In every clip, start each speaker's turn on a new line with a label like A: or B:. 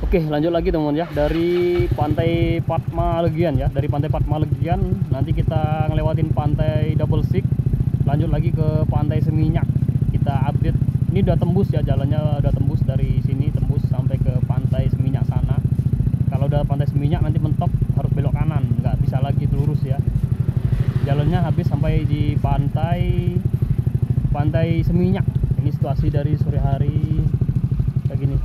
A: Oke, lanjut lagi teman ya, dari pantai Padma Legian ya. Dari pantai Padma Legian nanti kita ngelewatin pantai Double Six, lanjut lagi ke pantai Seminyak. Kita update, ini udah tembus ya, jalannya udah tembus dari sini, tembus sampai ke pantai Seminyak sana. Kalau udah pantai Seminyak nanti mentok harus belok kanan, nggak bisa lagi lurus ya. Jalannya habis sampai di pantai Seminyak. Ini situasi dari sore hari kayak gini.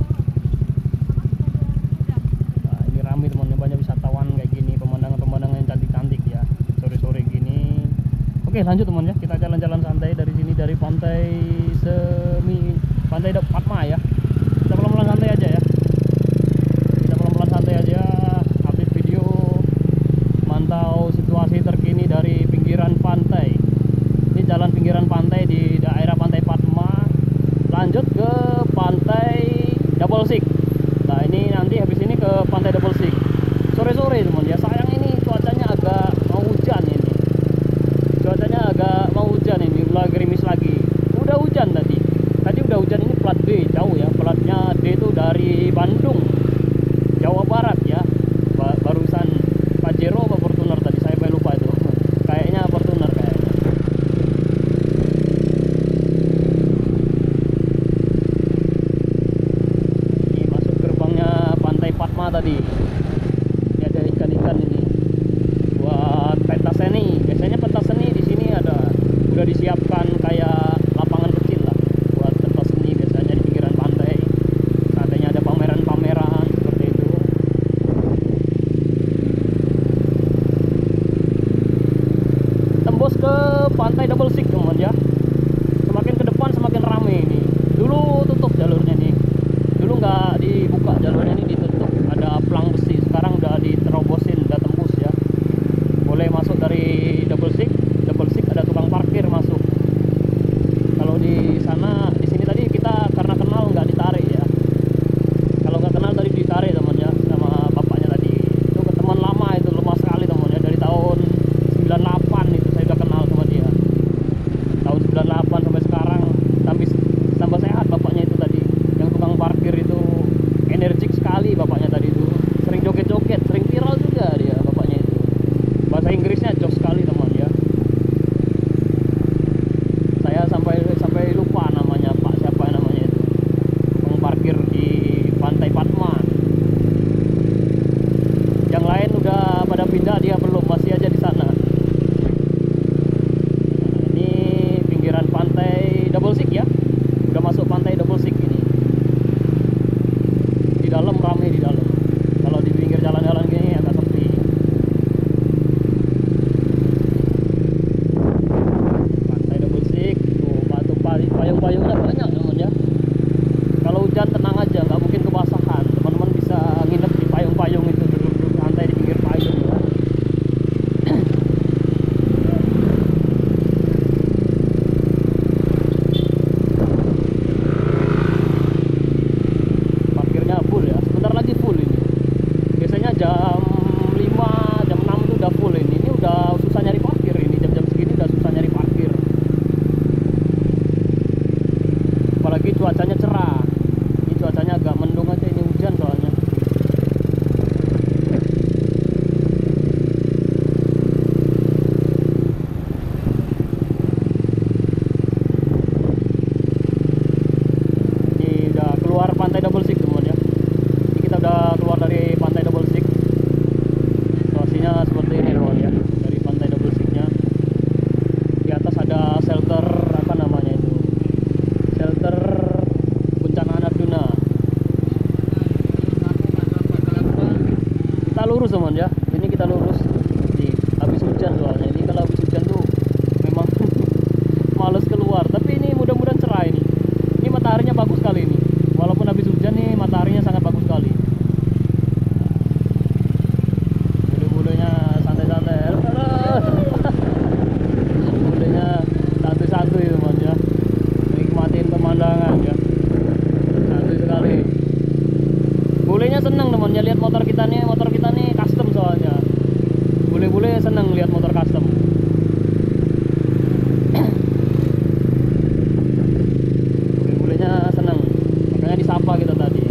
A: Teman-teman, banyak wisatawan kayak gini, pemandangan-pemandangan yang cantik-cantik ya sore-sore gini. Oke, lanjut teman ya, kita jalan-jalan santai dari sini, dari pantai Padma ya. Kita pelan-pelan santai aja ya, kita pelan-pelan santai aja, update video, mantau situasi terkini dari pinggiran pantai. Ini jalan pinggiran pantai di daerah pantai Padma, lanjut ke pantai Double Six. Nah ini nanti habis ini ke pantai Double Six sore-sore teman ya. Sayang ini cuacanya agak mau hujan ini, mulai gerimis lagi. Udah hujan tadi udah hujan. Ini plat D jauh ya, platnya D itu dari Bandung, Jawa Barat ya. Barusan Pajero apa Fortuner tadi, saya lupa itu, kayaknya Fortuner kayaknya. Ini masuk gerbangnya pantai Padma tadi. Ini ada ikan-ikan ini buat pentas seni. Biasanya pentas seni di sini udah disiapkan kayak lapangan kecil lah buat pentas seni, biasanya di pinggiran pantai. Seandainya ada pameran-pameran seperti itu. Tembus ke pantai Double Six teman ya. Semakin ke depan semakin rame ini. Dulu tutup jalurnya nih, dulu nggak dibuka jalurnya, ini ditutup, ada plang besi. Sekarang udah diterobosin, udah tembus ya. Boleh masuk dari Double Six ada tukang parkir masuk. Kalau di sana, di sini tadi kita karena kenal nggak ditarik ya. Kalau nggak kenal tadi ditarik teman ya, sama bapaknya tadi. Itu teman lama, itu lama sekali teman ya, dari tahun 98 itu saya udah kenal sama dia. Tahun 98 sampai sekarang, tambah sehat bapaknya itu tadi. Yang tukang parkir itu energik sekali bapaknya tadi itu. Sering joget-joget, sering viral juga dia bapaknya itu. Bahasa Inggrisnya jos sekali teman ya. Saya sampai lupa namanya, Pak siapa namanya itu, tukang parkir di pantai Padma. Yang lain udah pada pindah, dia belum, masih aja di sana. Ini pinggiran pantai Double Six ya, udah masuk pantai Double Six ini. Di dalam ramai, di dalam. Kalau di pinggir jalan-jalan gini agak sepi. Pantai Double Six tuh, batu payung-payungnya banyak teman ya. Kalau hujan tenang aja, nggak mungkin kebasahan. Teman-teman bisa nginep di payung-payung itu, duduk-duduk santai di pinggir payung ya. Parkirnya full ya, sebentar lagi full ini. Biasanya jam 5, jam 6 itu udah full ini. Ini udah susah nyari parkir ini, jam-jam segini udah susah nyari parkir. Apalagi cuacanya cerah. Ini cuacanya agak mendung aja, ini hujan soalnya. Ini udah keluar pantai Double Six teman ya. Ini kita udah keluar dari pantai Double Six. Situasinya seperti ini teman ya. Dari pantai Double Six-nya, di atas ada shelter, apa namanya itu, shelter bencana Arjuna. Kita lurus teman ya, ini kita lurus. Habis hujan soalnya, ini kalau habis hujan tuh memang males keluar. Tapi ini mudah-mudahan cerah ini. Ini mataharinya bagus sekali ini. Walaupun habis hujan nih, mataharinya sangat bagus sekali. Bule-bulenya santai-santai. Bulenya santai-santai teman ya. Nikmatin pemandangan ya. Santai sekali. Bulenya seneng teman ya lihat motor kita nih custom soalnya. Bule-bule seneng lihat motor custom. Bule-bulenya seneng, makanya disapa kita tadi.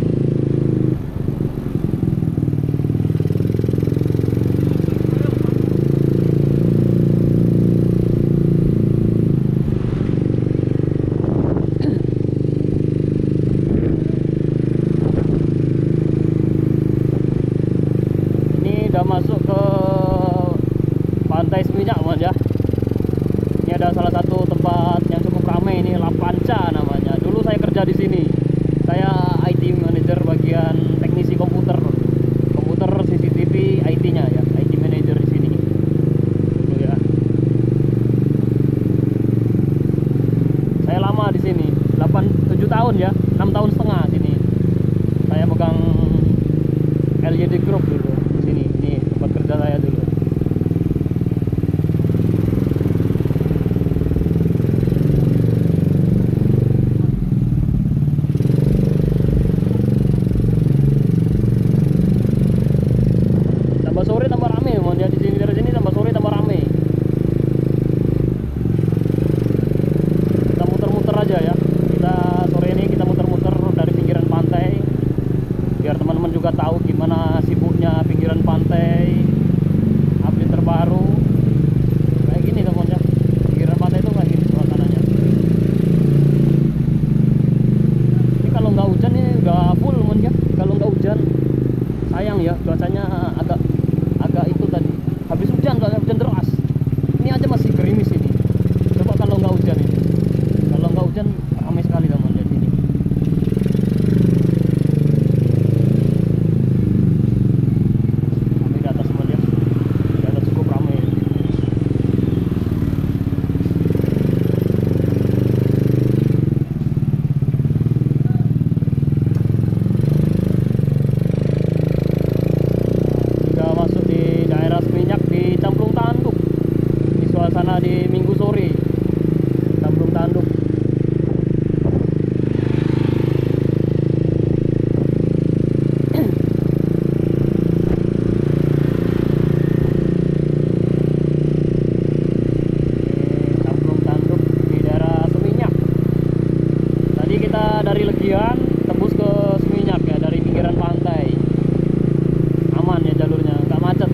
A: teman-teman juga tahu gimana sibuknya pinggiran pantai. Update terbaru kayak gini teman ya, pinggiran pantai itu kayak gini suasananya. Ini kalau nggak hujan ini udah full teman ya. Kalau nggak hujan sayang ya, cuacanya agak itu tadi habis hujan, soalnya hujan deras. Ini aja masih gerimis ini. Coba kalau nggak hujan ini, kalau nggak hujan ramai sekali teman ya sini. Ramai di atas teman ya, di atas cukup ramai. Sudah masuk di daerah Seminyak di Camplung Tanduk. Ini suasana di Minggu sore Camplung Tanduk. Camplung Tanduk di daerah Seminyak. Tadi kita dari Legian tembus ke Seminyak ya, dari pinggiran pantai. Aman ya jalurnya, nggak macet.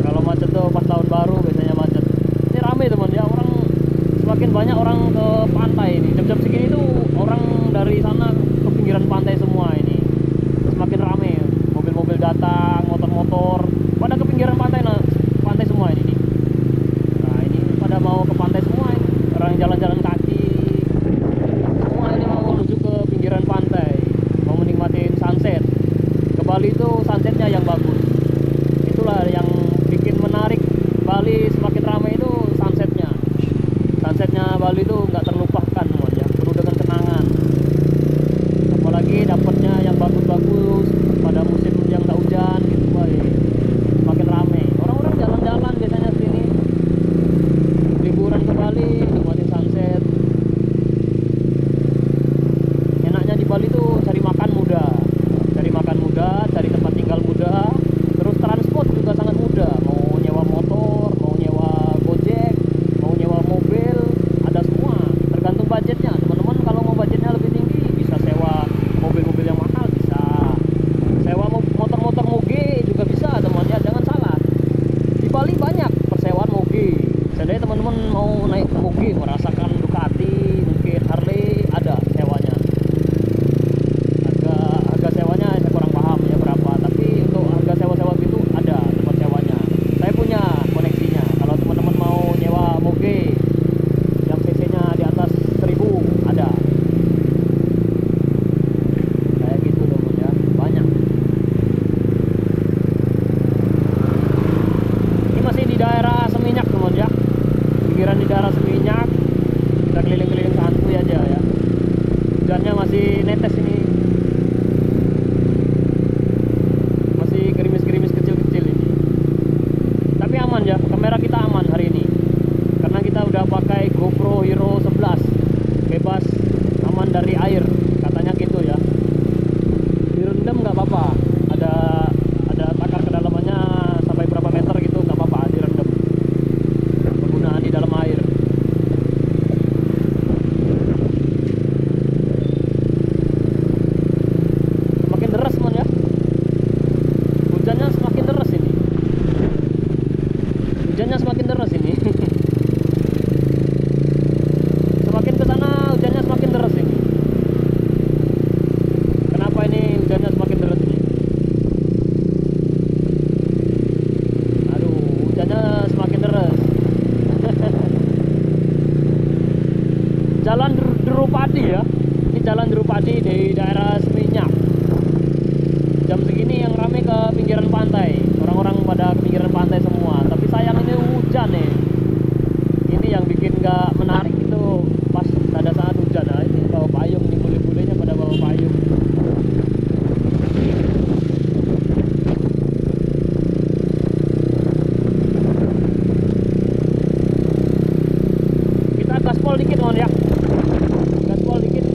A: Kalau macet tuh pas tahun baru biasanya macet. Ini rame teman ya, orang semakin banyak orang ke pantai ini. Jam-jam segini tuh orang dari sana ke pinggiran pantai semua ini. Semakin rame, mobil-mobil datang, motor-motor pada ke pinggiran pantai, nah, pantai semua ini nih. Nah ini pada mau ke pantai semua ini. Orang jalan-jalan kaki semua ini mau menuju ke pinggiran pantai, mau menikmati sunset. Ke Bali itu sunsetnya yang bagus. Itulah yang bikin menarik Bali semakin ramai itu sunsetnya. Sunsetnya Bali itu nggak terlupakan teman ya, penuh dengan kenangan. Apalagi dapatnya yang bagus-bagus pada musim yang nggak hujan gitu, boy. Semakin ramai. Orang-orang jalan-jalan biasanya sini, liburan ke Bali, nikmatin sunset. Enaknya di Bali tuh cari makan mudah, cari tempat tinggal mudah, terus transport juga sangat mudah. Mau nyewa motor, mau nyewa Gojek, mau nyewa mobil, ada semua. Tergantung budgetnya. Teman-teman kalau mau budgetnya lebih tinggi bisa sewa mobil-mobil yang mahal, bisa sewa motor-motor moge juga bisa teman ya. Jangan salah, di Bali banyak persewaan moge. Seandainya teman-teman mau naik moge, merasakan Ducati, mungkin Harley, ada sewanya. Harga sewanya saya kurang paham ya berapa, tapi untuk harga sewa-sewa gitu ada tempat sewanya. Saya punya koneksinya. Kalau teman-teman mau nyewa moge yang cc-nya di atas 1000 ada. Kayak gitu teman ya, banyak. Ini masih di daerah Seminyak teman ya, pinggiran di daerah Seminyak. Kita keliling-keliling santuy aja ya. Hujannya masih netes ini, masih gerimis-gerimis kecil-kecil ini. Tapi aman ya, kamera kita aman hari ini karena kita udah pakai GoPro Hero 11, bebas aman dari air katanya gitu ya. Direndam nggak apa-apa, ada takar kedalamannya sampai berapa meter gitu, nggak apa-apa direndam penggunaan di dalam air. Semakin deras teman ya, hujannya semakin deras ini, semakin ke sana hujannya semakin deras ini. Kenapa ini hujannya semakin deras ini? Aduh, hujannya semakin deras. Jalan Drupadi ya, ini jalan Drupadi di daerah Seminyak. Jam segini yang ramai ke pinggiran pantai, orang-orang pada ke pinggiran pantai semua. Tapi sayang ini hujan nih. Ini yang bikin nggak menarik itu pas pada saat hujan. Nah ini bawa payung nih, bule-bulenya pada bawa payung. Kita gaspol dikit teman ya, gaspol dikit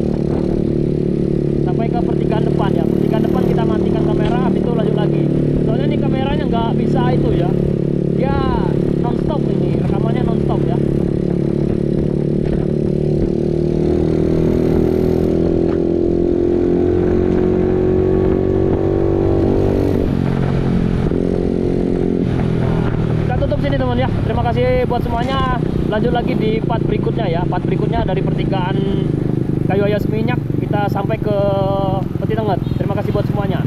A: sampai ke kasih buat semuanya. Lanjut lagi di part berikutnya ya. Part berikutnya dari pertigaan Kayu Ayas Minyak kita sampai ke Peti Tenget. Terima kasih buat semuanya.